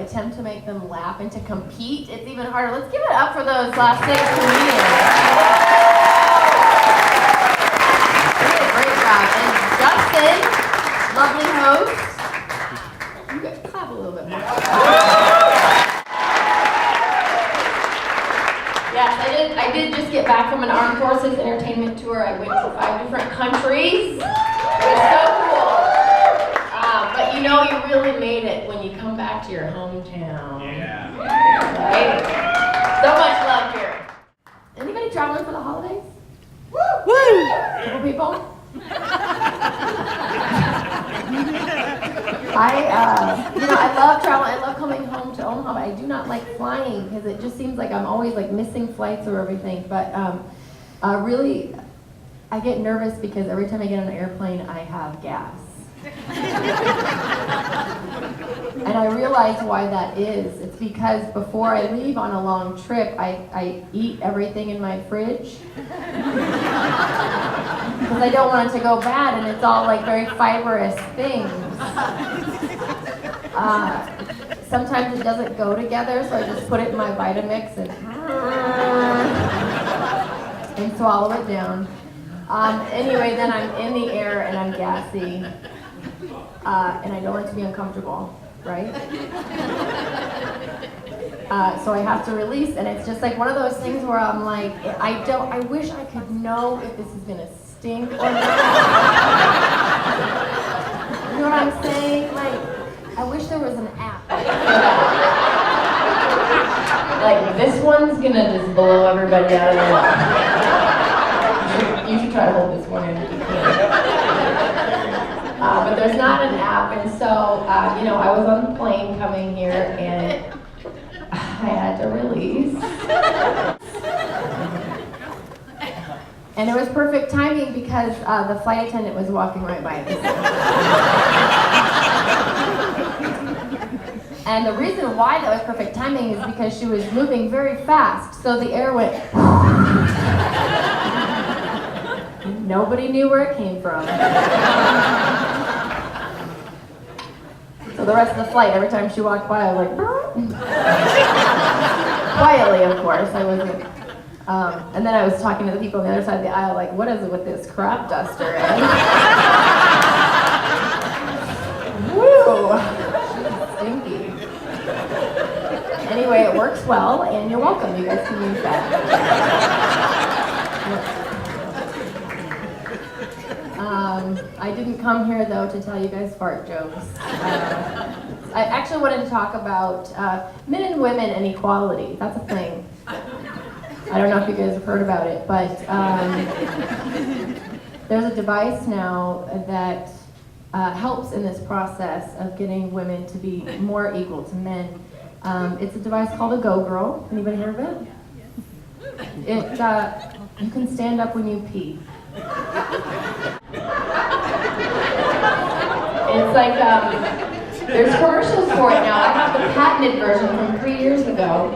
attempt to make them laugh and to compete, it's even harder. Let's give it up for those last 6 comedians. You did a great job. And Justin, lovely host. You guys clap a little bit more. Yes, I did just get back from an Armed Forces entertainment tour. I went to 5 different countries. It was so cool. But you know you really made it when you come back to your hometown. Yeah. Right? So much love here. Anybody traveling for the holidays? Woo! Couple people? I love traveling. I love coming home to Omaha, but I do not like flying because it just seems like I'm always like missing flights or everything. But really, I get nervous because every time I get on an airplane, I have gas. And I realize why that is. It's because before I leave on a long trip, I eat everything in my fridge. Because I don't want it to go bad, and it's all like very fibrous things. Sometimes it doesn't go together, so I just put it in my Vitamix and swallow it down. Anyway, then I'm in the air and I'm gassy. And I don't like to be uncomfortable, right? So I have to release, and it's just like one of those things where I'm like, I wish I could know if this is gonna stink or not. You know what I'm saying? Like, I wish there was an app. Like, this one's gonna just blow everybody out of the water. You should try to hold this one in if you can. But there's not an app, and so, I was on the plane coming here, and I had to release. And it was perfect timing because the flight attendant was walking right by me. And the reason why that was perfect timing is because she was moving very fast, so the air went. Nobody knew where it came from. So the rest of the flight, every time she walked by, I was like, quietly, of course. I wasn't. And then I was talking to the people on the other side of the aisle, like, what is it with this crop duster? Woo! Stinky. Anyway, it works well, and you're welcome. You guys can use that. I didn't come here, though, to tell you guys fart jokes. I actually wanted to talk about men and women and equality. That's a thing. I don't know if you guys have heard about it, but there's a device now that helps in this process of getting women to be more equal to men. It's a device called a Go Girl. Anybody heard of it? You can stand up when you pee. It's like, there's commercials for it now. I have the patented version from 3 years ago,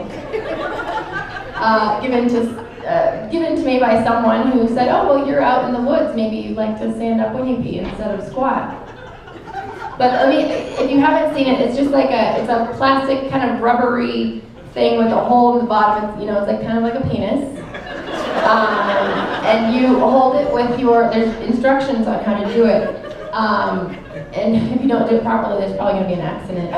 given to me by someone who said, oh, well, you're out in the woods, maybe you'd like to stand up when you pee instead of squat. But I mean, if you haven't seen it, it's just like it's a plastic kind of rubbery thing with a hole in the bottom. It's, it's like kind of like a penis. And you hold it with there's instructions on how to do it. And if you don't do it properly, there's probably going to be an accident.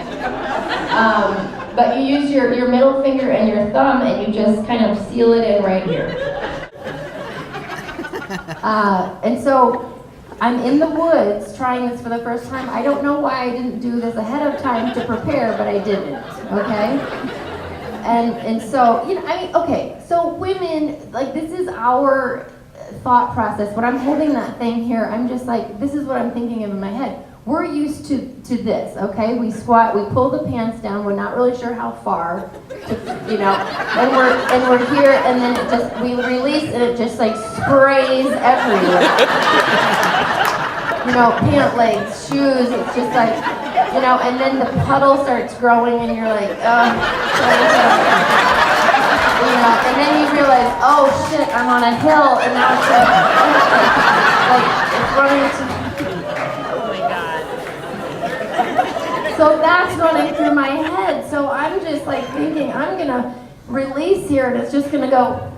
But you use your middle finger and your thumb, and you just kind of seal it in right here. And so I'm in the woods trying this for the first time. I don't know why I didn't do this ahead of time to prepare, but I didn't, okay? And so, okay, so women, like, this is our thought process. When I'm holding that thing here, I'm just like, this is what I'm thinking of in my head. We're used to this, okay? We squat, we pull the pants down, we're not really sure how far, and we're here, and then we release, and it just like sprays everywhere. Pant legs, shoes, it's just like, and then the puddle starts growing, and you're like, and then you realize, oh shit, I'm on a hill, and now it's like it's running to. Oh my god. So that's running through my head. So thinking, I'm gonna release here and it's just gonna go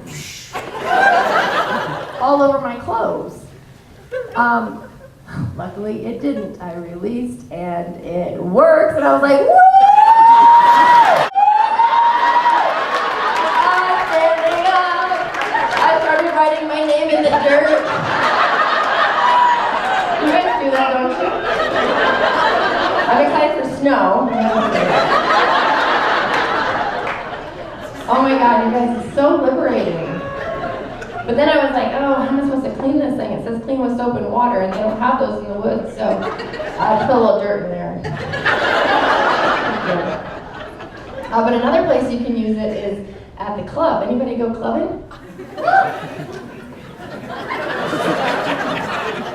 all over my clothes. Luckily it didn't. I released and it works, and I was like, woo! I'm standing up. I started writing my name in the dirt. You guys do that, don't you? I'm excited for snow. Oh my God, you guys, it's so liberating. But then I was like, oh, how am I supposed to clean this thing? It says clean with soap and water, and they don't have those in the woods, so I just put a little dirt in there. But another place you can use it is at the club. Anybody go clubbing?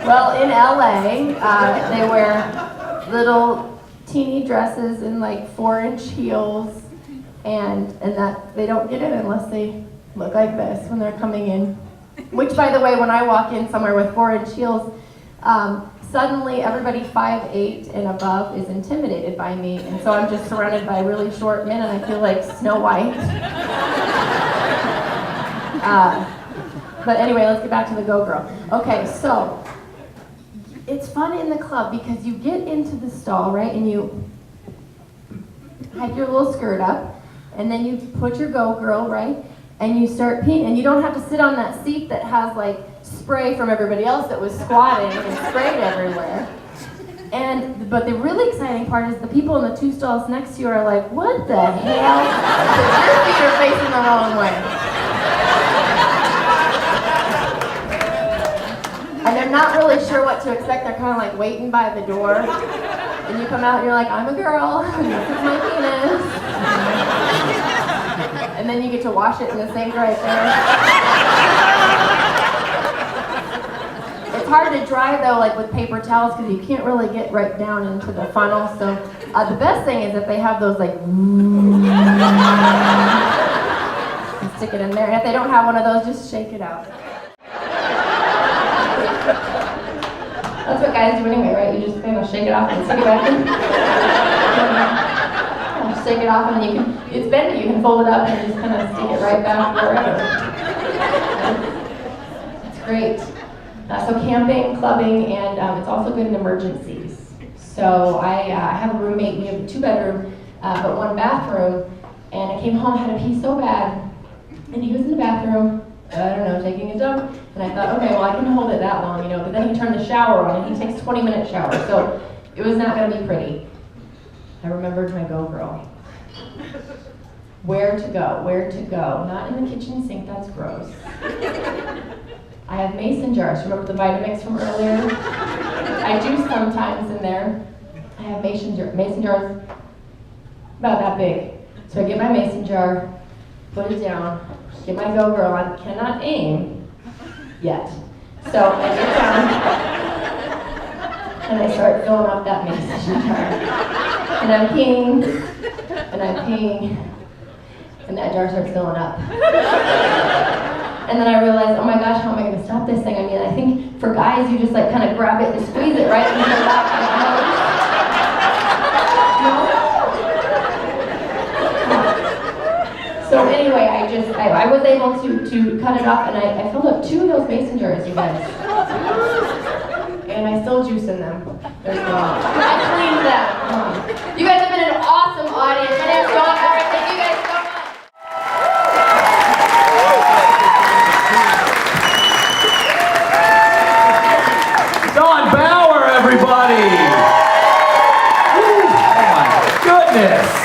Well, in LA, they wear little teeny dresses and like 4-inch heels, and that they don't get in unless they look like this when they're coming in. Which, by the way, when I walk in somewhere with 4-inch heels, suddenly everybody 5'8" and above is intimidated by me, and so I'm just surrounded by really short men, and I feel like Snow White. But anyway, let's get back to the Go Girl. Okay, so it's fun in the club because you get into the stall, right, and you have your little skirt up, and then you put your Go Girl, right, and you start peeing, and you don't have to sit on that seat that has like spray from everybody else that was squatting and sprayed everywhere. But the really exciting part is the people in the 2 stalls next to you are like, what the hell? Your feet are facing the wrong way. And they're not really sure what to expect. They're kind of like waiting by the door. And you come out and you're like, I'm a girl, and this is my penis. And then you get to wash it in the sink right there. It's hard to dry though, like with paper towels, because you can't really get right down into the funnel. So the best thing is if they have those like, and stick it in there. And if they don't have one of those, just shake it out. That's what guys do anyway, right? You just kind of shake it off and stick it back in. Just shake it off, and then it's bendy, you can fold it up and just kind of stick it right back wherever. It's great. So camping, clubbing, and it's also good in emergencies. So I have a roommate. We have a 2-bedroom, but 1 bathroom, and I came home, had to pee so bad, and he was in the bathroom, I don't know, taking a dump, and I thought, okay, well, I can hold it that long, but then he turned the shower on, and he takes a 20-minute shower, so it was not going to be pretty. I remembered my Go Girl. Where to go, not in the kitchen sink, that's gross. I have mason jars, remember the Vitamix from earlier? I do sometimes in there. I have mason jars about that big. So I get my mason jar, put it down, get my Go Girl, I cannot aim yet. So I get down, and I start filling up that mason jar. And I'm peeing, and that jar starts filling up. And then I realized, oh my gosh, how am I going to stop this thing? I mean, I think for guys, you just like kind of grab it and squeeze it, right? And you go back and no? So anyway, I was able to cut it off, and I filled up 2 of those mason jars, you guys. And I still juice in them. There's no. I cleaned them. You guys have been an awesome audience. My name's Dawn. Thank you guys so much. Dawn Bauer, everybody! Woo, oh my goodness!